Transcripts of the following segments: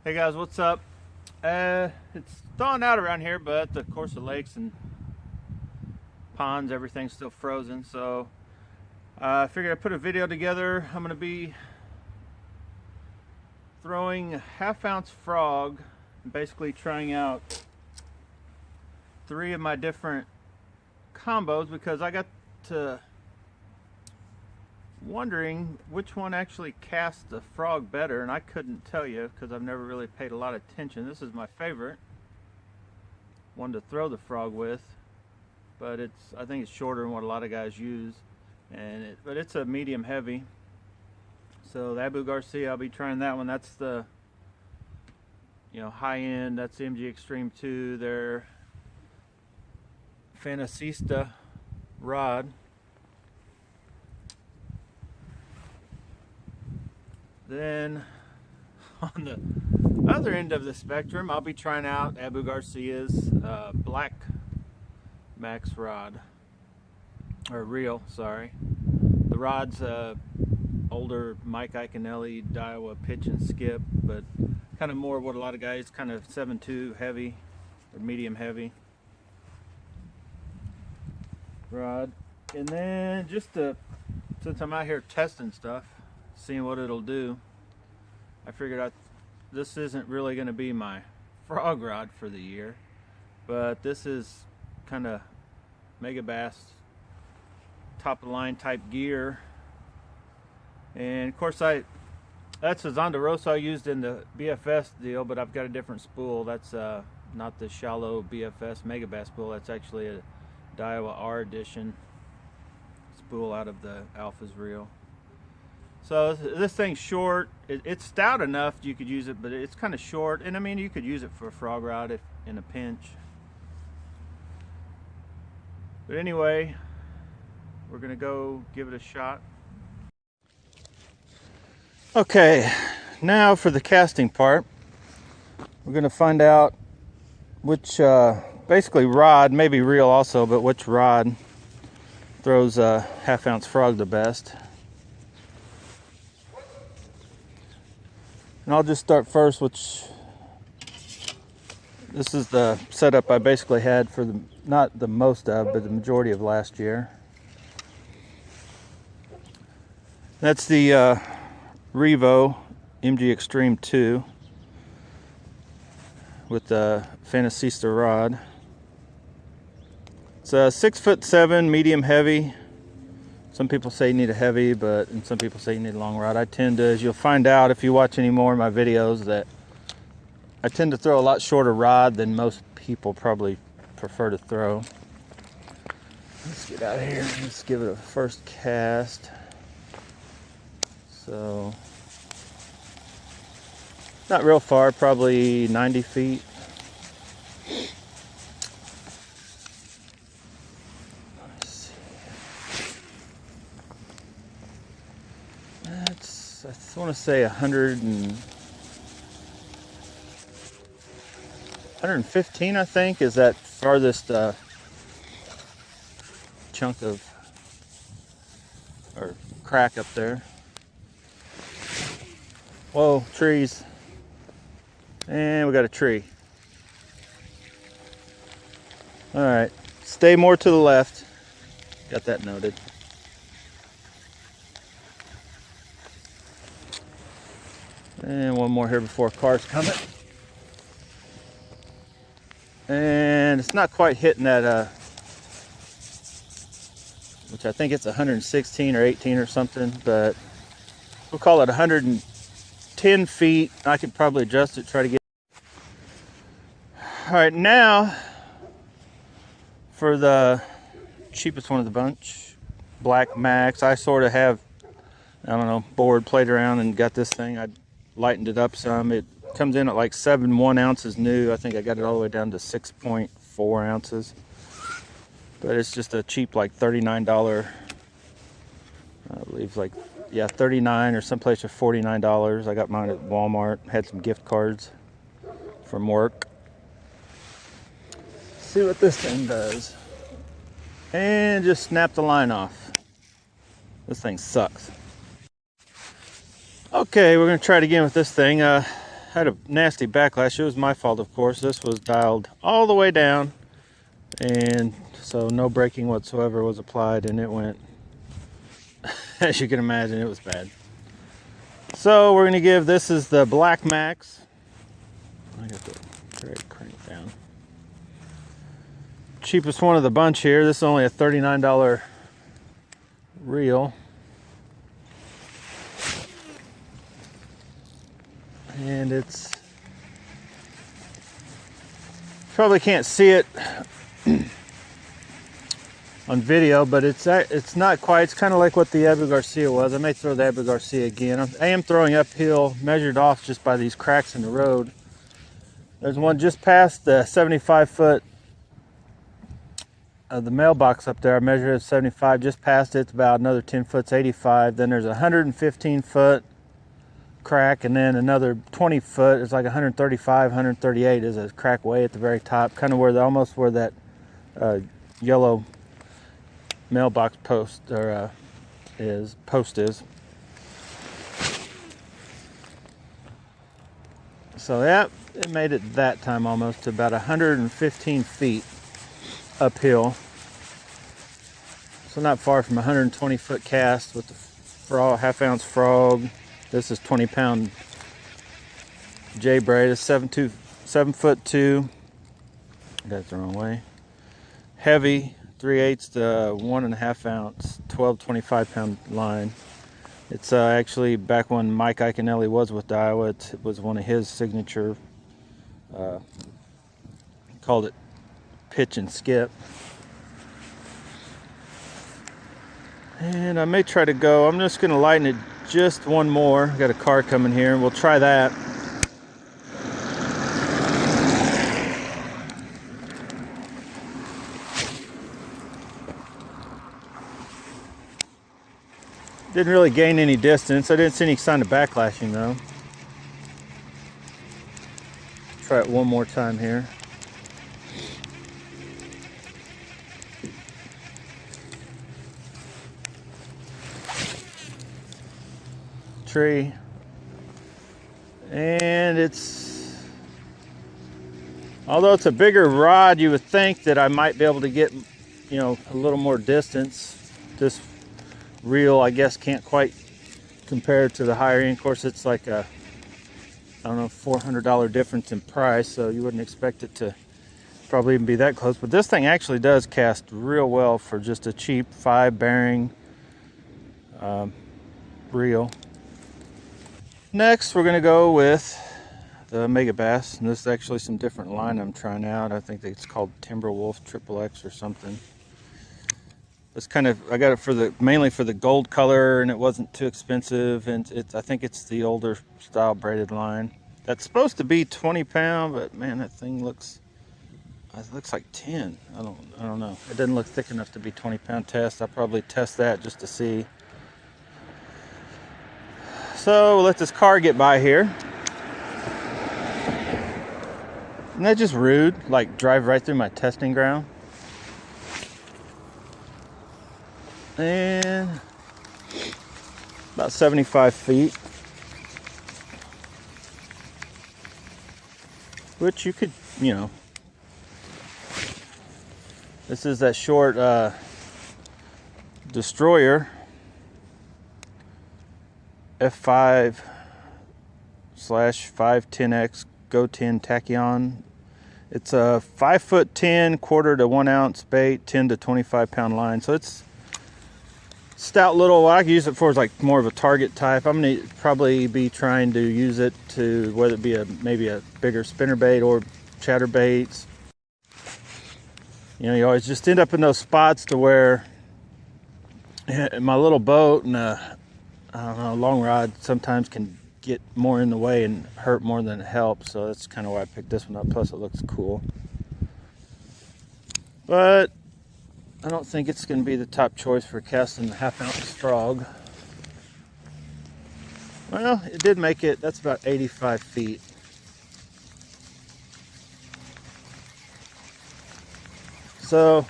Hey guys, what's up? It's thawing out around here, but of course the lakes and ponds, everything's still frozen. So I figured I'd put a video together. I'm going to be throwing a half-ounce frog, and basically trying out 3 of my different combos because I got to wondering which one actually casts the frog better, and I couldn't tell you because I've never really paid a lot of attention. This is my favorite one to throw the frog with, but I think it's shorter than what a lot of guys use, but it's a medium heavy. So the Abu Garcia, I'll be trying that one. That's the high end. That's the MG Extreme 2, their Fantasista rod. Then on the other end of the spectrum, I'll be trying out Abu Garcia's Black Max rod, or reel, sorry. The rod's older Mike Iaconelli Daiwa pitch and skip, but kind of more what a lot of guys, kind of 7.2 heavy or medium heavy rod. And then since I'm out here testing stuff, seeing what it'll do, I figured this isn't really going to be my frog rod for the year, but this is kind of Megabass top of the line type gear. And of course that's a Zonda Rosso I used in the BFS deal, but I've got a different spool. That's not the shallow BFS Megabass spool. That's actually a Daiwa R edition spool out of the Alpha's reel. So this thing's short. It's stout enough you could use it, but it's kind of short. And I mean, you could use it for a frog rod if in a pinch. But anyway, we're gonna go give it a shot. Okay, now for the casting part. We're gonna find out which, basically rod, maybe reel also, but which rod throws a half-ounce frog the best. And I'll just start first, this is the setup I basically had for not the most of, but the majority of last year. That's the Revo MG Extreme 2 with the Fantasista rod. It's a 6'7", medium heavy. Some people say you need a heavy, and some people say you need a long rod. I tend to, as you'll find out if you watch any more of my videos, that I tend to throw a lot shorter rod than most people probably prefer to throw. Let's get out of here. Let's give it a first cast. So, not real far, probably 90 feet. I want to say 115, I think, is that farthest chunk of, or crack up there. Whoa, trees. And we got a tree. All right, stay more to the left. Got that noted. And one more here before cars coming. And it's not quite hitting that, which I think it's 116 or 18 or something, but we'll call it 110 feet. I could probably adjust it, try to get. All right, now for the cheapest one of the bunch, Black Max. I sort of have, I don't know, played around and got this thing. I lightened it up some. It comes in at like 7.1 ounces new. I think I got it all the way down to 6.4 ounces. But it's just a cheap, like $39, I believe, like, yeah, $39 or someplace for $49. I got mine at Walmart. Had some gift cards from work. See what this thing does. And just snap the line off. This thing sucks. Okay, we're gonna try it again with this thing. had a nasty backlash. It was my fault, of course. This was dialed all the way down, and so no braking whatsoever was applied, and it went, as you can imagine, it was bad. So we're going to give, this is the Black Max. I got the crank down. Cheapest one of the bunch here. This is only a $39 reel. And it's, probably can't see it on video, but it's not quite. It's kind of like what the Abu Garcia was. I may throw the Abu Garcia again. I am throwing uphill, measured off just by these cracks in the road. There's one just past the 75 foot of the mailbox up there. I measured it at 75, just past it. It's about another 10 foot's 85. Then there's a 115 foot crack, and then another 20 foot. It's like 135, 138 is a crack way at the very top, kind of where almost where that yellow mailbox post is. So yeah, it made it that time almost to about 115 feet uphill. So not far from a 120 foot cast with the frog, half-ounce frog. This is 20-pound J braid. It's 7'2". Got it the wrong way. Heavy, 3/8 to 1.5 ounce, 12 25-pound line. It's actually back when Mike Iaconelli was with Iowa. It was one of his signature. Called it pitch and skip. And I may try to go. I'm just going to lighten it just one more. Got a car coming here, and we'll try that. Didn't really gain any distance. I didn't see any sign of backlashing though. Try it one more time here. Tree. And it's, although it's a bigger rod, you would think that I might be able to get, you know, a little more distance. This reel, I guess, can't quite compare to the higher end. Of course, it's like a, I don't know, $400 difference in price, so you wouldn't expect it to probably even be that close. But this thing actually does cast real well for just a cheap 5 bearing reel. Next, we're going to go with the Megabass, and this is actually some different line I'm trying out. I think it's called Timberwolf XXX or something. It's kind of, I got it for the, mainly for the gold color, and it wasn't too expensive, and I think it's the older style braided line. That's supposed to be 20 pound, but man, that thing looks, it looks like 10. I don't know. It doesn't look thick enough to be 20 pound test. I'll probably test that just to see. So we'll let this car get by here. Isn't that just rude? Like drive right through my testing ground. And about 75 feet, which you could, you know, this is that short Destroyer F5/510X Go 10 Tachyon. It's a 5'10", quarter to 1 ounce bait, 10 to 25 pound line. So it's stout little. What I can use it for is like more of a target type. I'm gonna probably be trying to use it to, whether it be maybe a bigger spinnerbait or chatterbaits. You know, you always just end up in those spots to where my little boat and I don't know, long rod sometimes can get more in the way and hurt more than it helps. So that's kind of why I picked this one up. Plus it looks cool. But I don't think it's going to be the top choice for casting the half-ounce frog. Well, it did make it. That's about 85 feet. So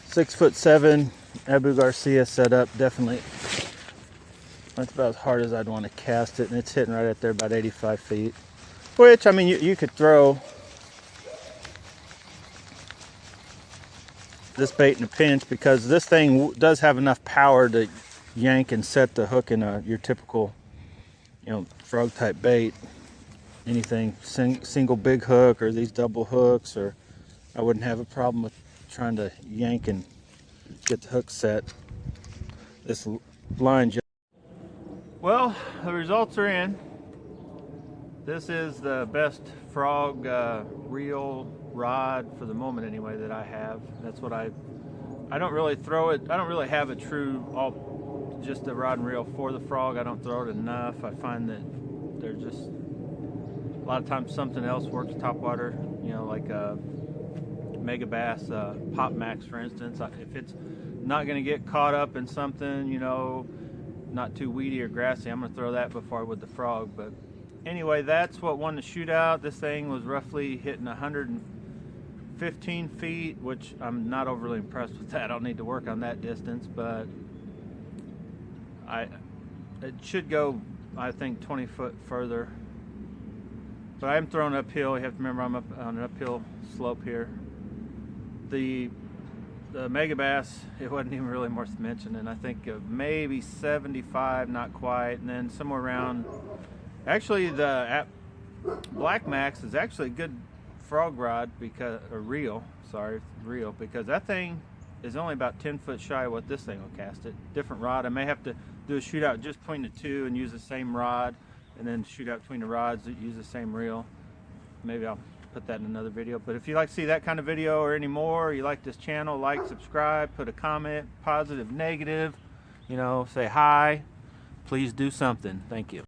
6'7" Abu Garcia setup, definitely That's about as hard as I'd want to cast it, and it's hitting right at there, about 85 feet. Which, I mean, you could throw this bait in a pinch, because this thing does have enough power to yank and set the hook in your typical, you know, frog type bait. Anything single big hook or these double hooks, or I wouldn't have a problem with trying to yank and get the hook set. This line just... Well, the results are in. This is the best frog reel rod for the moment anyway that I have. That's what I don't really throw it. I don't really have a true just a rod and reel for the frog. I don't throw it enough. I find that they're just a lot of times something else works topwater, you know, like a Megabass Pop Max, for instance. If it's not going to get caught up in something, you know, not too weedy or grassy, I'm going to throw that before I would the frog. But anyway, that's what won the shootout. This thing was roughly hitting 115 feet, which I'm not overly impressed with that. I'll need to work on that distance, but it should go, I think, 20 foot further. But I'm throwing uphill. You have to remember I'm up on an uphill slope here. The Megabass, it wasn't even really worth mentioning. I think maybe 75, not quite, and then somewhere around. Actually, the Black Max is actually a good frog rod, because reel, because that thing is only about 10 foot shy of what this thing will cast it. Different rod. I may have to do a shootout just between the two and use the same rod, and then shoot out between the rods that use the same reel. Maybe I'll put that in another video. But if you like to see that kind of video or any more, or you like this channel, like, subscribe, put a comment, positive, negative, you know, say hi, please do something. Thank you.